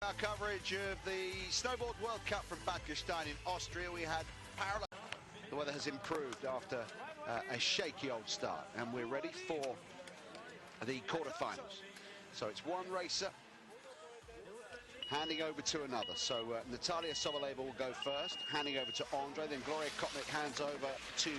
our coverage of the Snowboard World Cup from Bad Gastein in Austria. We had parallel. The weather has improved after a shaky old start, and we're ready for the quarterfinals. So it's one racer handing over to another. So Natalia Soboleva will go first, handing over to Andre. Then Gloria Kotnik hands over to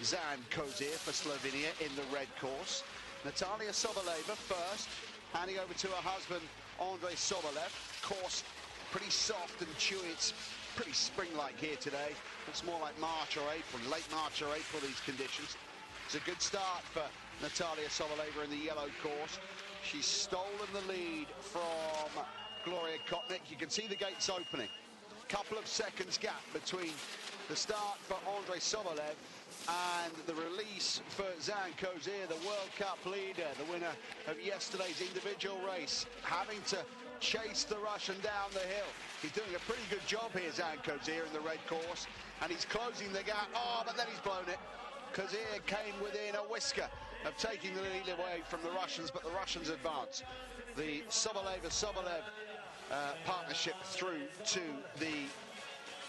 Zan Kozir for Slovenia in the red course. Natalia Soboleva first, handing over to her husband, Andre Sobolev. Course pretty soft and chewy. It's pretty spring-like here today. It's more like March or April, late March or April, these conditions. It's a good start for Natalia Soboleva in the yellow course. She's stolen the lead from Gloria Kotnik. You can see the gates opening. Couple of seconds gap between the start for Andre Sobolev and the release for Zan Kozir, the World Cup leader, the winner of yesterday's individual race, having to chase the Russian down the hill. He's doing a pretty good job here, Zan Kozir, in the red course, and he's closing the gap. Oh, but then he's blown it. Kozir came within a whisker of taking the lead away from the Russians, but the Russians advance. The Soboleva-Sobolev partnership through to the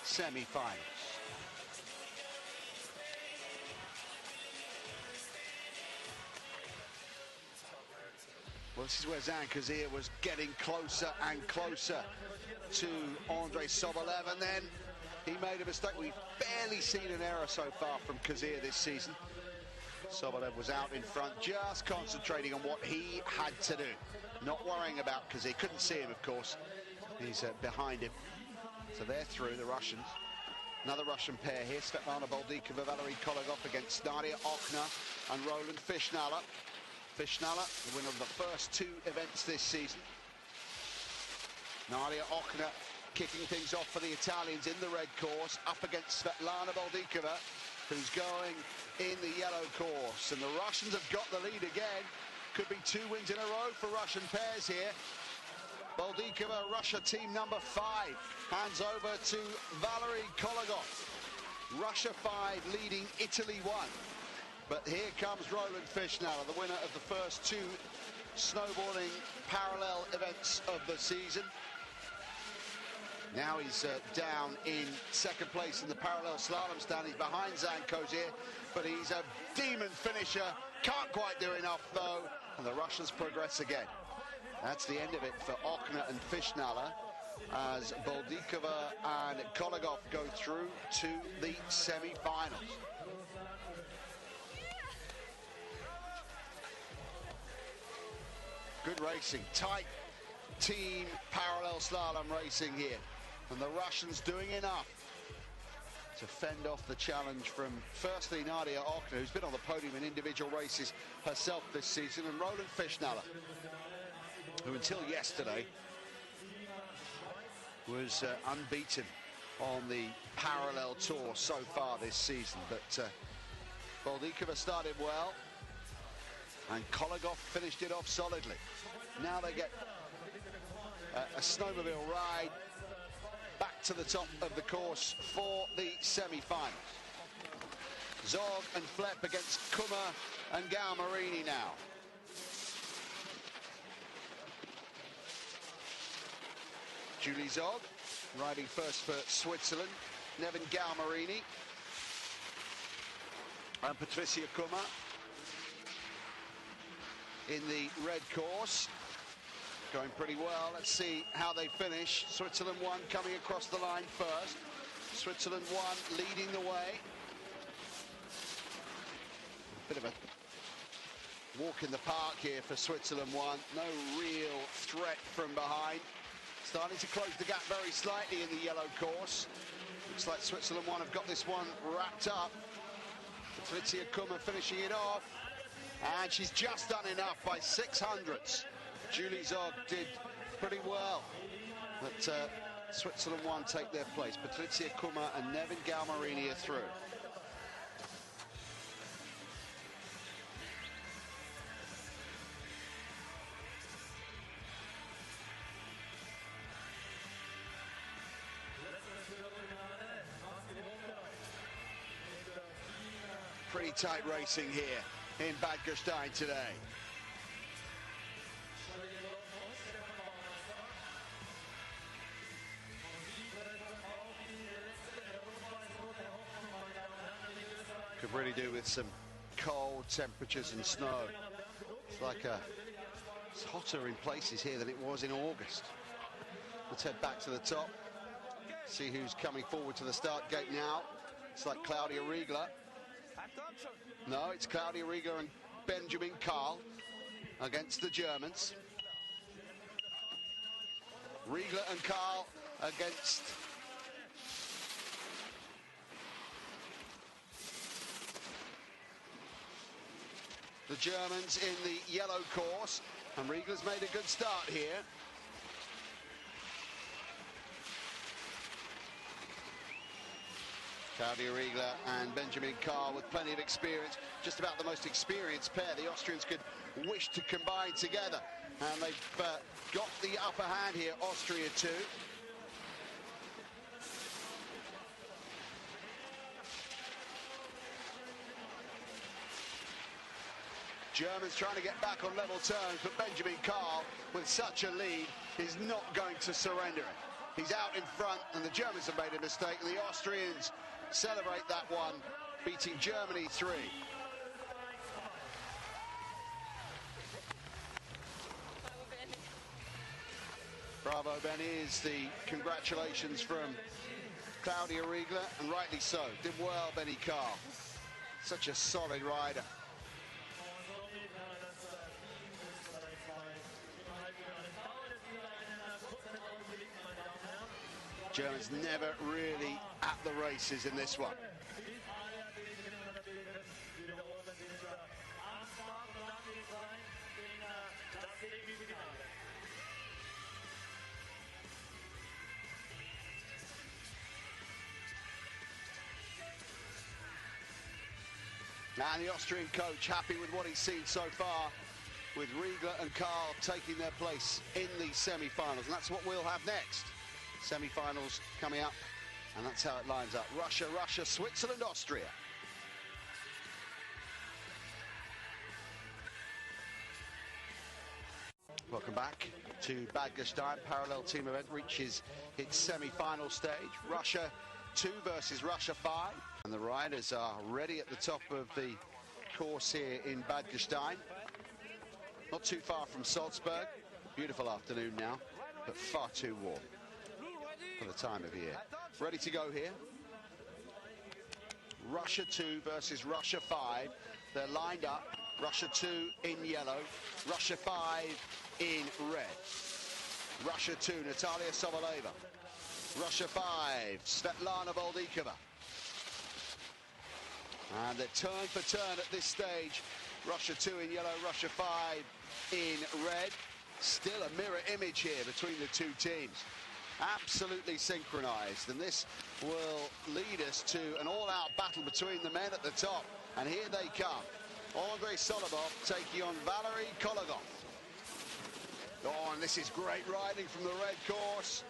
semi-finals. Well, this is where Zan Kozir was getting closer and closer to Andre Sobolev, and then he made a mistake. We've barely seen an error so far from Kozir this season. Sobolev was out in front, just concentrating on what he had to do, not worrying about Kozir. Couldn't see him, of course. He's behind him. So they're through, the Russians. Another Russian pair here, Svetlana Boldikova, Valery Kolegov against Nadia Okna and Roland Fishnala. Fishnala, the winner of the first two events this season. Nadia Okna kicking things off for the Italians in the red course, up against Svetlana Boldikova, who's going in the yellow course. And the Russians have got the lead again. Could be 2 wins in a row for Russian pairs here. Boldikova, Russia team number 5, hands over to Valery Kolegov. Russia 5 leading Italy 1. But here comes Roland Fishnala, the winner of the first 2 snowboarding parallel events of the season. Now he's down in second place in the parallel slalom stand. He's behind Zan Kozir, but he's a demon finisher. Can't quite do enough, though, and the Russians progress again. That's the end of it for Okna and Fishnala, as Boldikova and Kolegov go through to the semi-finals. Good racing, tight team parallel slalom racing here. And the Russians doing enough to fend off the challenge from, firstly, Nadia Okna, who's been on the podium in individual races herself this season, and Roland Fishnala, who until yesterday was unbeaten on the parallel tour so far this season. But Boldikova started well, and Kolegov finished it off solidly. Now they get a snowmobile ride back to the top of the course for the semi-finals. Zog and Flep against Kummer and Galmarini now. Julie Zog riding first for Switzerland. Nevin Galmarini and Patricia Kummer in the red course, going pretty well. Let's see how they finish. Switzerland 1 coming across the line first. Switzerland 1 leading the way. Bit of a walk in the park here for Switzerland 1. No real threat from behind. Starting to close the gap very slightly in the yellow course. Looks like Switzerland 1 have got this one wrapped up. Patricia Kummer finishing it off. And she's just done enough by 600ths. Julie Zog did pretty well. But Switzerland 1 take their place. Patricia Kummer and Nevin Galmarini are through. Pretty tight racing here in Bad Gastein today. really do with some cold temperatures and snow. It's like it's hotter in places here than it was in August. Let's head back to the top, see who's coming forward to the start gate now. It's like Claudia Riegler. No, it's Claudia Riegler and Benjamin Karl against the Germans. Riegler and Karl against the Germans in the yellow course, and Riegler's made a good start here. Claudia Riegler and Benjamin Karl with plenty of experience, just about the most experienced pair the Austrians could wish to combine together, and they've got the upper hand here, Austria too. Germans trying to get back on level terms, but Benjamin Karl, with such a lead, is not going to surrender it. He's out in front, and the Germans have made a mistake, and the Austrians celebrate that one, beating Germany 3. Bravo, Benny, is the congratulations from Claudia Riegler, and rightly so. Did well, Benny Karl. Such a solid rider. Germans never really at the races in this one. And the Austrian coach happy with what he's seen so far, with Riegler and Karl taking their place in the semi-finals, and that's what we'll have next. Semi-finals coming up, and that's how it lines up. Russia, Switzerland, Austria. Welcome back to Bad Gastein. Parallel team event reaches its semi-final stage. Russia 2 versus Russia 5. And the riders are ready at the top of the course here in Bad Gastein. Not too far from Salzburg. Beautiful afternoon now, but far too warm for the time of year. Ready to go here. Russia 2 versus Russia 5. They're lined up. Russia 2 in yellow, Russia 5 in red. Russia 2, Natalia Soboleva. Russia 5, Svetlana Voldikova. And they're turn for turn at this stage. Russia 2 in yellow, Russia 5 in red. Still a mirror image here between the two teams. Absolutely synchronized, and this will lead us to an all-out battle between the men at the top. And here they come. Andrei Solovov taking on Valery Kologov. Oh, and this is great riding from the red course.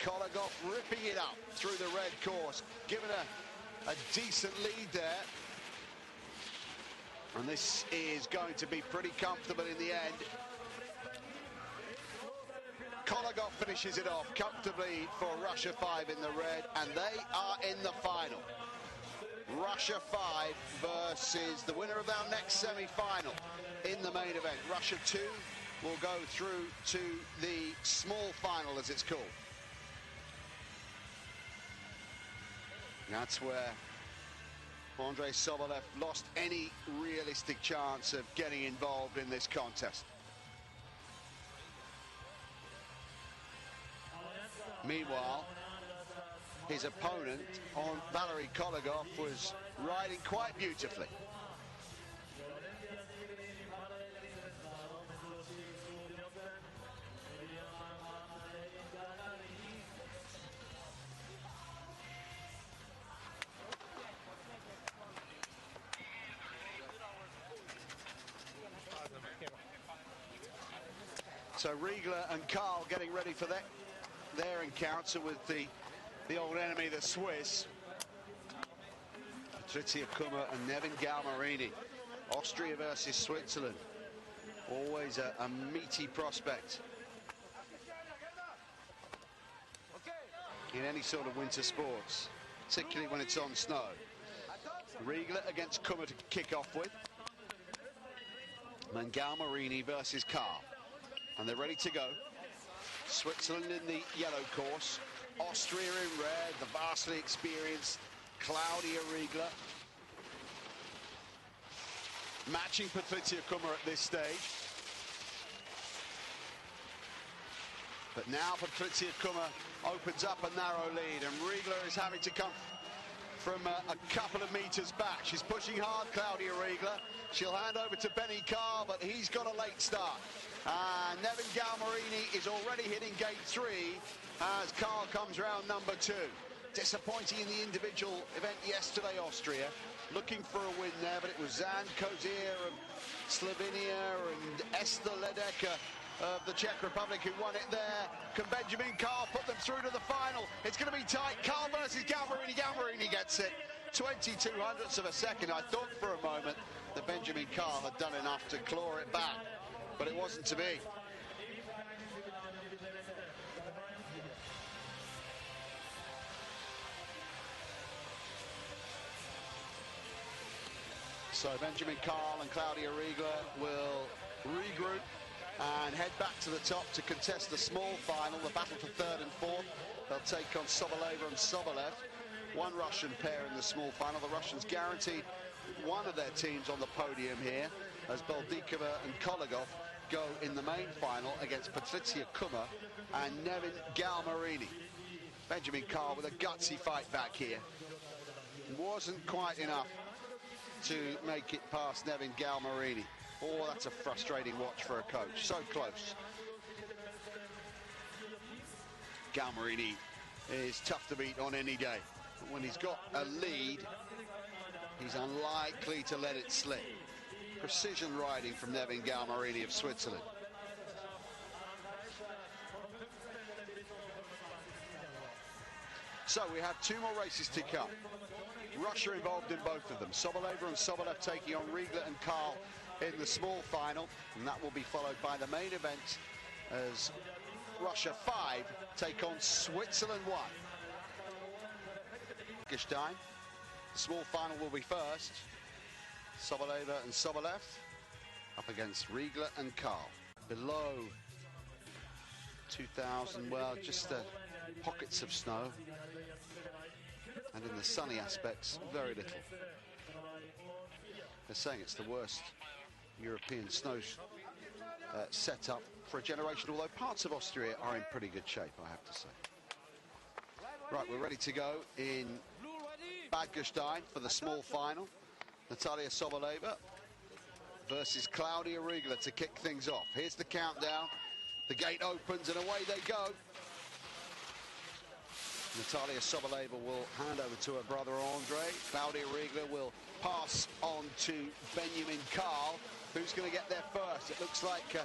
Kologov ripping it up through the red course, giving a decent lead there. And this is going to be pretty comfortable in the end. Kologov finishes it off comfortably for Russia 5 in the red, and they are in the final. Russia 5 versus the winner of our next semi-final in the main event. Russia 2 will go through to the small final, as it's called. That's where Andrei Sobolev lost any realistic chance of getting involved in this contest. Meanwhile, his opponent on Valery Kologov was riding quite beautifully. So Riegler and Karl getting ready for their encounter with the old enemy, the Swiss. Patrizia Kummer and Nevin Galmarini. Austria versus Switzerland. Always a meaty prospect in any sort of winter sports, particularly when it's on snow. Riegler against Kummer to kick off with. Then Galmarini versus Carl. And they're ready to go. Switzerland in the yellow course. Austria in red, the vastly experienced Claudia Riegler. Matching Patricia Kummer at this stage. But now Patricia Kummer opens up a narrow lead, and Riegler is having to come from a couple of meters back. She's pushing hard, Claudia Riegler. She'll hand over to Benny Carl, but he's got a late start. And Nevin Galmarini is already hitting gate 3 as Carl comes round number 2. Disappointing in the individual event yesterday, Austria. Looking for a win there, but it was Zan Kozier of Slovenia and Esther Ledecker of the Czech Republic who won it there. Can Benjamin Carl put them through to the final? It's going to be tight. Carl versus Galmarini. Galmarini gets it. 22 hundredths of a second. I thought for a moment that Benjamin Carl had done enough to claw it back, but it wasn't to be. So Benjamin Carl and Claudia Riegler will regroup and head back to the top to contest the small final, the battle for third and fourth. They'll take on Sobolev and Sobolev. One Russian pair in the small final. The Russians guaranteed one of their teams on the podium here, as Beldikova and Kolegov go in the main final against Patricia Kummer and Nevin Galmarini. Benjamin Carl with a gutsy fight back here. Wasn't quite enough to make it past Nevin Galmarini. Oh, that's a frustrating watch for a coach. So close. Galmarini is tough to beat on any day. But when he's got a lead, he's unlikely to let it slip. Precision riding from Nevin Galmarini of Switzerland. So we have 2 more races to come. Russia involved in both of them. Sobolev and Sobolev taking on Riegler and Carl in the small final, and that will be followed by the main event as Russia 5 take on Switzerland 1. Gastein. The small final will be first. Soboleva and Sobolev up against Riegler and Carl. Below 2,000, well, just pockets of snow. And in the sunny aspects, very little. They're saying it's the worst European snow setup for a generation, although parts of Austria are in pretty good shape, I have to say. Right, we're ready to go in Bad Gastein for the small final. Natalia Soboleva versus Claudia Riegler to kick things off. Here's the countdown. The gate opens and away they go. Natalia Soboleva will hand over to her brother Andre. Claudia Riegler will pass on to Benjamin Carl, who's going to get there first. It looks like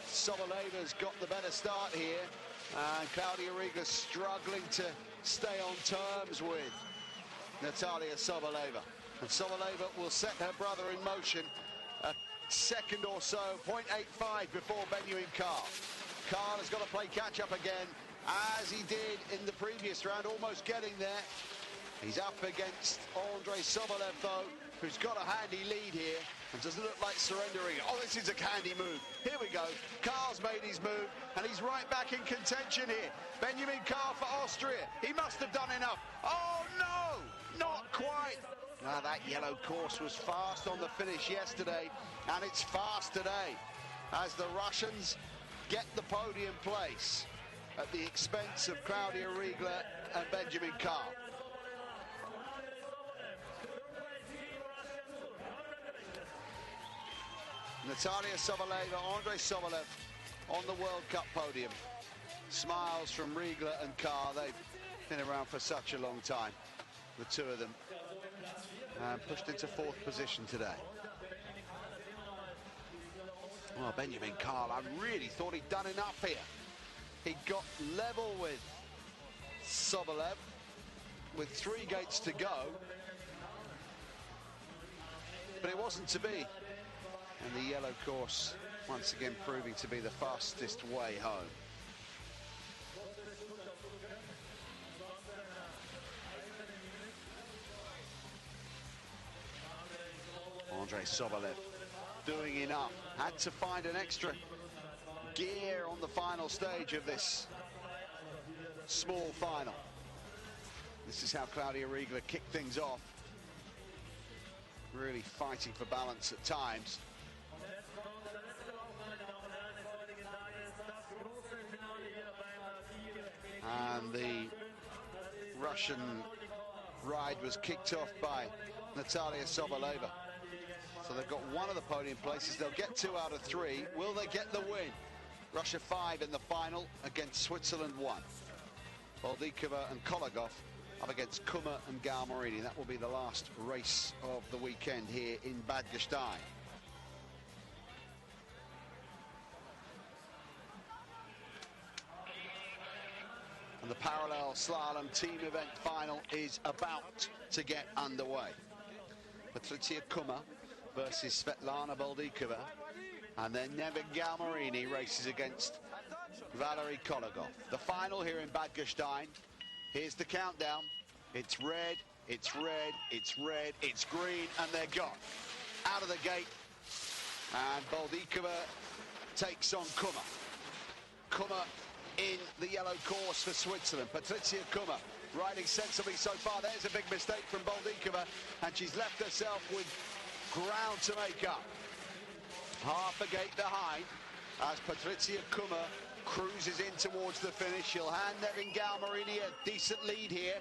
Soboleva's got the better start here, and Claudia Riegler struggling to stay on terms with Natalia Soboleva. And Soboleva will set her brother in motion a second or so, 0.85 before Benjamin Carl. Carl has got to play catch up again, as he did in the previous round, almost getting there. He's up against Andre Sobolev, though, who's got a handy lead here and doesn't look like surrendering. Oh, this is a handy move. Here we go. Carl's made his move, and he's right back in contention here. Benjamin Carl for Austria. He must have done enough. Oh, no! Not quite. Now, that yellow course was fast on the finish yesterday, and it's fast today, as the Russians get the podium place at the expense of Claudia Riegler and Benjamin Carl. Natalia Soboleva, Andre Sobolev on the World Cup podium. Smiles from Riegler and Carl. They've been around for such a long time, the two of them, and pushed into 4th position today. Well, Benjamin Carl, I really thought he'd done enough here. He got level with Sobolev with 3 gates to go, but it wasn't to be. And the yellow course once again proving to be the fastest way home. Andrei Sobolev doing enough. Had to find an extra gear on the final stage of this small final. This is how Claudia Riegler kicked things off. Really fighting for balance at times. And the Russian ride was kicked off by Natalia Soboleva. So they've got one of the podium places. They'll get 2 out of 3. Will they get the win? Russia 5 in the final against Switzerland 1. Boldikova and Kolegov up against Kummer and Galmarini. That will be the last race of the weekend here in Bad Gastein. And the parallel slalom team event final is about to get underway. Patricia Kummer versus Svetlana Boldikova, and then Nevin Galmarini races against Valery Kolegov. The final here in Bad Gastein. Here's the countdown. It's red, it's red, it's red, it's green, and they're gone. Out of the gate, and Boldikova takes on Kummer. Kummer in the yellow course for Switzerland. Patricia Kummer riding sensibly so far. There's a big mistake from Boldikova, and she's left herself with ground to make up. Half a gate behind as Patricia Kummer cruises in towards the finish. She'll hand Nevin Galmarini a decent lead here,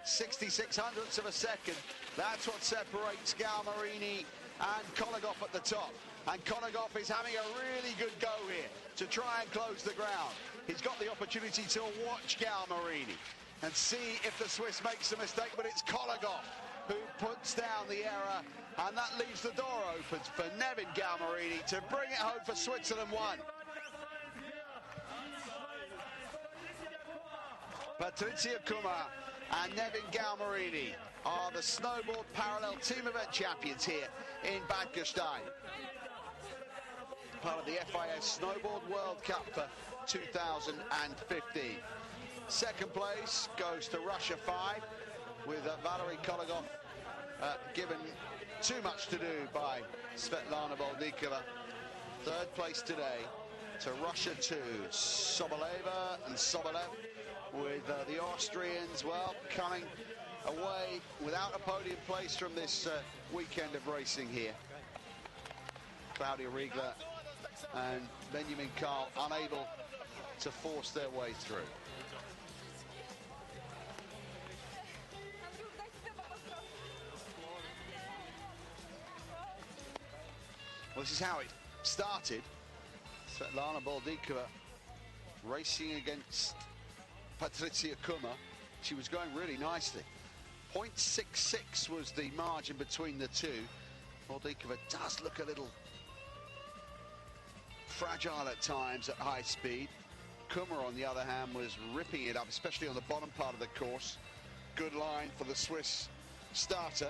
66 hundredths of a second. That's what separates Galmarini and Kolegov at the top. And Kolegov is having a really good go here to try and close the ground. He's got the opportunity to watch Galmarini and see if the Swiss makes a mistake, but it's Kolegov who puts down the error, and that leaves the door open for Nevin Galmarini to bring it home for Switzerland 1. Patricia Kummer and Nevin Galmarini are the snowboard parallel team event champions here in Bad Gastein. Part of the FIS Snowboard World Cup for 2015. Second place goes to Russia 5, with Valery Kolegov given too much to do by Svetlana Boldikova. Third place today to Russia 2, Soboleva and Sobolev, with the Austrians, well, coming away without a podium place from this weekend of racing here. Claudia Riegler and Benjamin Karl unable to force their way through. Well, this is how it started. Svetlana Boldikova racing against Patricia Kummer. She was going really nicely. 0.66 was the margin between the two. Boldikova does look a little fragile at times at high speed. Kummer, on the other hand, was ripping it up, especially on the bottom part of the course. Good line for the Swiss starter,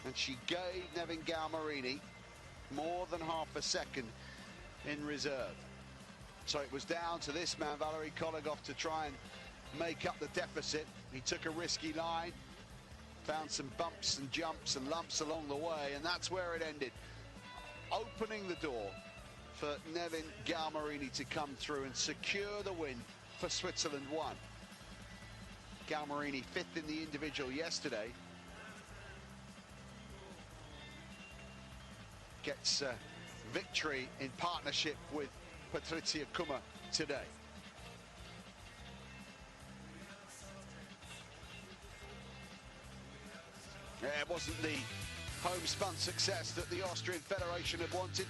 and she gave Nevin Galmarini more than half a second in reserve. So it was down to this man, Valery Kolegov, to try and make up the deficit. He took a risky line, found some bumps and jumps and lumps along the way, and that's where it ended, opening the door for Nevin Galmarini to come through and secure the win for Switzerland 1. Galmarini 5th in the individual yesterday. Gets victory in partnership with Patricia Kummer today. Yeah, it wasn't the homespun success that the Austrian Federation had wanted,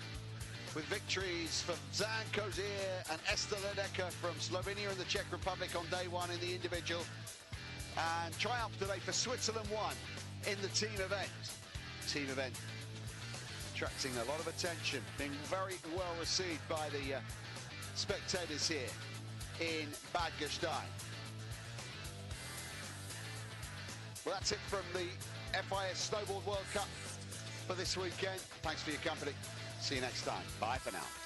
with victories for Zan Kozier and Esther Ledecker from Slovenia and the Czech Republic on day one in the individual, and triumph today for Switzerland 1 in the team event. Team event attracting a lot of attention, being very well received by the spectators here in Bad Gastein. Well, that's it from the FIS Snowboard World Cup for this weekend. Thanks for your company. See you next time. Bye for now.